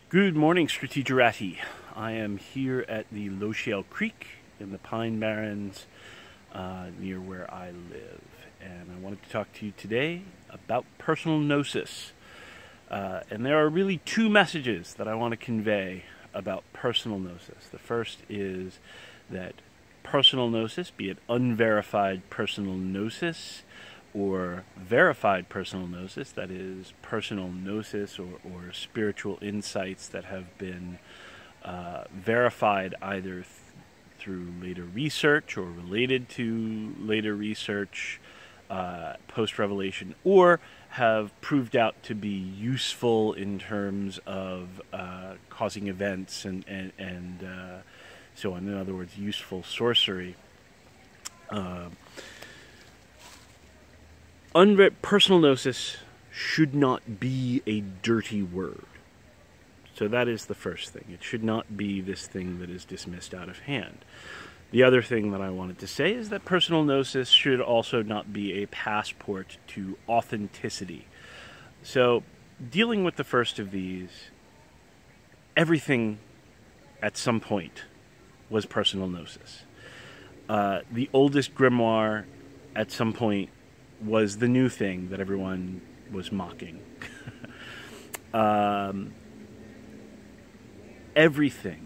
Good morning, Strategerati. I am here at the Lochelle Creek in the Pine Barrens near where I live. And I wanted to talk to you today about personal gnosis. And there are really two messages that I want to convey about personal gnosis. The first is that personal gnosis, be it unverified personal gnosis or verified personal gnosis, that is personal gnosis or spiritual insights that have been verified either through later research or related to later research post-revelation, or have proved out to be useful in terms of causing events and so on. In other words, useful sorcery. Personal gnosis should not be a dirty word. So that is the first thing. It should not be this thing that is dismissed out of hand. The other thing that I wanted to say is that personal gnosis should also not be a passport to authenticity. So, dealing with the first of these, everything at some point was personal gnosis. The oldest grimoire at some point was the new thing that everyone was mocking. Everything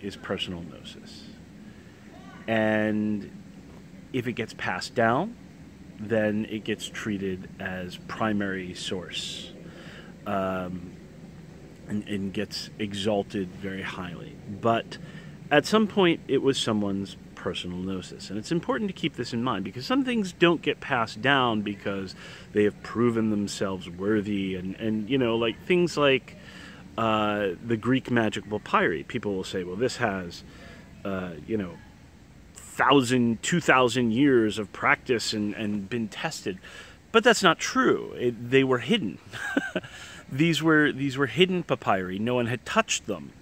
is personal gnosis. And if it gets passed down, then it gets treated as primary source and gets exalted very highly. But at some point, it was someone's personal gnosis. And it's important to keep this in mind because some things don't get passed down because they have proven themselves worthy. And you know, like things like the Greek magic papyri. People will say, well, this has, 2,000 years of practice and been tested. But that's not true. They were hidden. These were hidden papyri. No one had touched them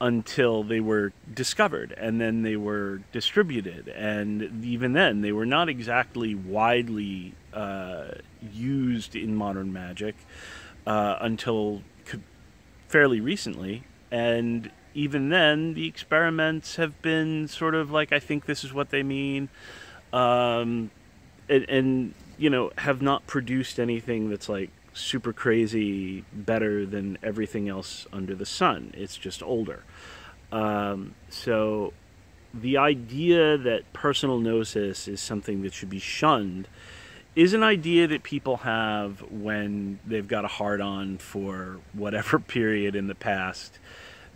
until they were discovered, and then they were distributed. And even then, they were not exactly widely used in modern magic until fairly recently. And even then, the experiments have been sort of like, I think this is what they mean, and have not produced anything that's like super crazy better than everything else under the sun. It's just older. So the idea that personal gnosis is something that should be shunned is an idea that people have when they've got a hard-on for whatever period in the past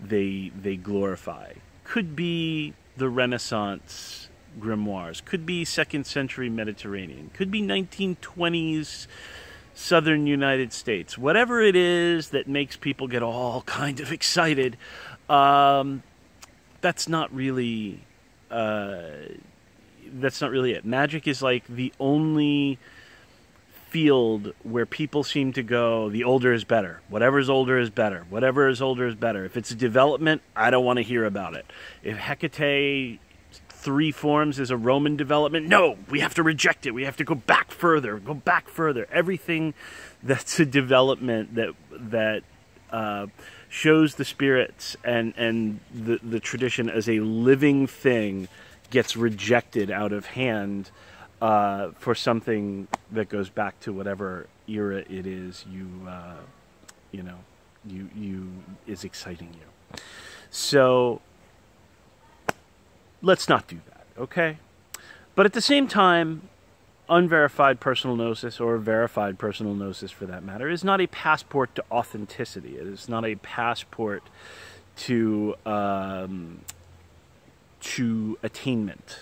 they glorify. Could be the Renaissance grimoires, could be 2nd century Mediterranean, could be 1920s Southern United States. Whatever it is that makes people get all kind of excited, that's not really it. Magic is like the only field where people seem to go, the older is better. Whatever's older is better. Whatever is older is better. If it's a development, I don't want to hear about it. If Hecate 3 forms is a Roman development, no, we have to reject it. We have to go back further. Go back further. Everything that's a development that shows the spirits and the tradition as a living thing gets rejected out of hand for something that goes back to whatever era it is is exciting you. So let's not do that, okay? But at the same time, unverified personal gnosis, or verified personal gnosis for that matter, is not a passport to authenticity. It is not a passport to attainment.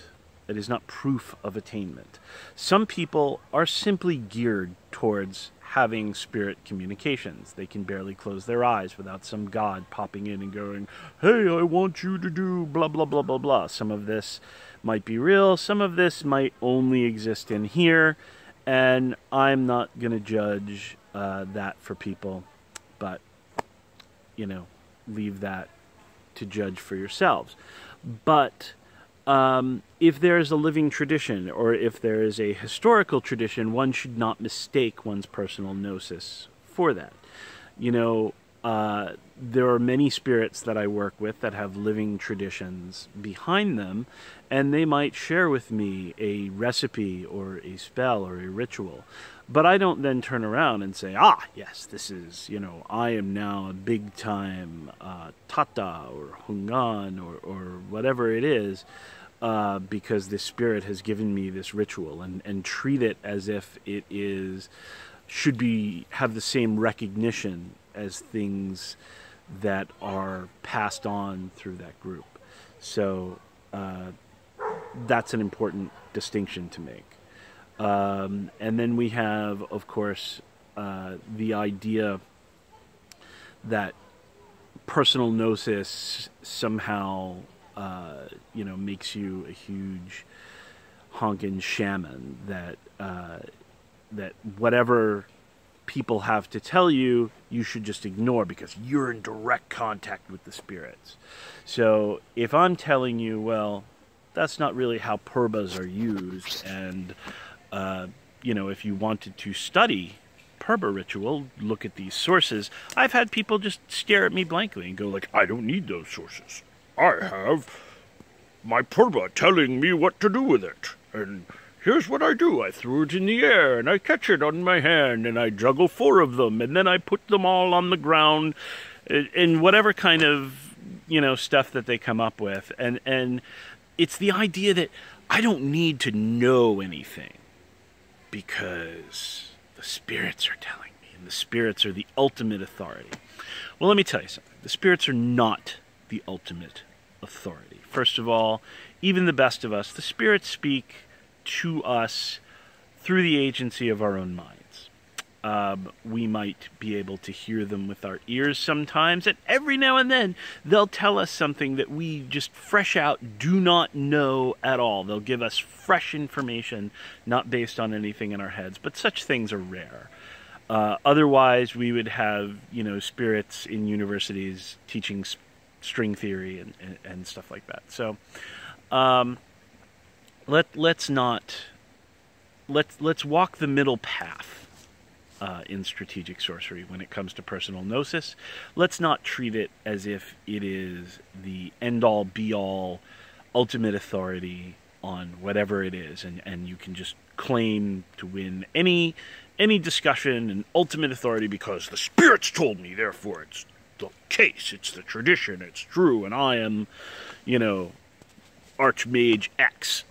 It is not proof of attainment. Some people are simply geared towards having spirit communications. They can barely close their eyes without some god popping in and going, hey, I want you to do blah, blah, blah, blah, blah. Some of this might be real. Some of this might only exist in here. And I'm not going to judge that for people. But, leave that to judge for yourselves. But if there is a living tradition, or if there is a historical tradition, one should not mistake one's personal gnosis for for that. You know, there are many spirits that I work with that have living traditions behind them, and they might share with me a recipe or a spell or a ritual. But I don't then turn around and say, ah, yes, this is, you know, I am now a big-time Tata or Hungan or whatever it is, because the spirit has given me this ritual, and treat it as if it is have the same recognition as things that are passed on through that group. So that's an important distinction to make. And then we have, of course, the idea that personal gnosis somehow, you know, makes you a huge honkin' shaman, that that whatever people have to tell you, you should just ignore because you're in direct contact with the spirits. So if I'm telling you, well, that's not really how purbas are used, and you know, if you wanted to study purba ritual, look at these sources, I've had people just stare at me blankly and go like, I don't need those sources. I have my purba telling me what to do with it, and here's what I do. I threw it in the air, and I catch it on my hand, and I juggle 4 of them, and then I put them all on the ground, in whatever kind of, you know, stuff that they come up with. And it's the idea that I don't need to know anything, because the spirits are telling me, and the spirits are the ultimate authority. Well, let me tell you something. The spirits are not the ultimate authority. First of all, even the best of us, the spirits speak to us through the agency of our own minds. We might be able to hear them with our ears sometimes, and every now and then they'll tell us something that we just fresh out do not know at all. They'll give us fresh information, not based on anything in our heads, but such things are rare. Otherwise, we would have, you know, spirits in universities teaching string theory and stuff like that. So let's walk the middle path in strategic sorcery when it comes to personal gnosis. Let's not treat it as if it is the end-all, be-all, ultimate authority on whatever it is, and you can just claim to win any discussion and ultimate authority because the spirits told me, therefore it's the case, it's the tradition, it's true, and I am, you know, Archmage X.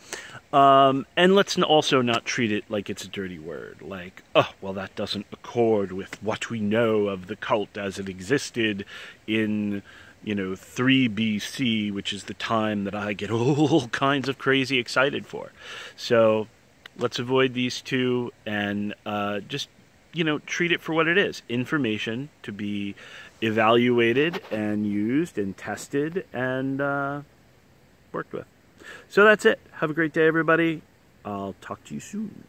And let's also not treat it like it's a dirty word, like, oh, well, that doesn't accord with what we know of the cult as it existed in, you know, 3 BC, which is the time that I get all kinds of crazy excited for. So let's avoid these two and just, you know, treat it for what it is. Information to be evaluated and used and tested and worked with. So that's it. Have a great day, everybody. I'll talk to you soon.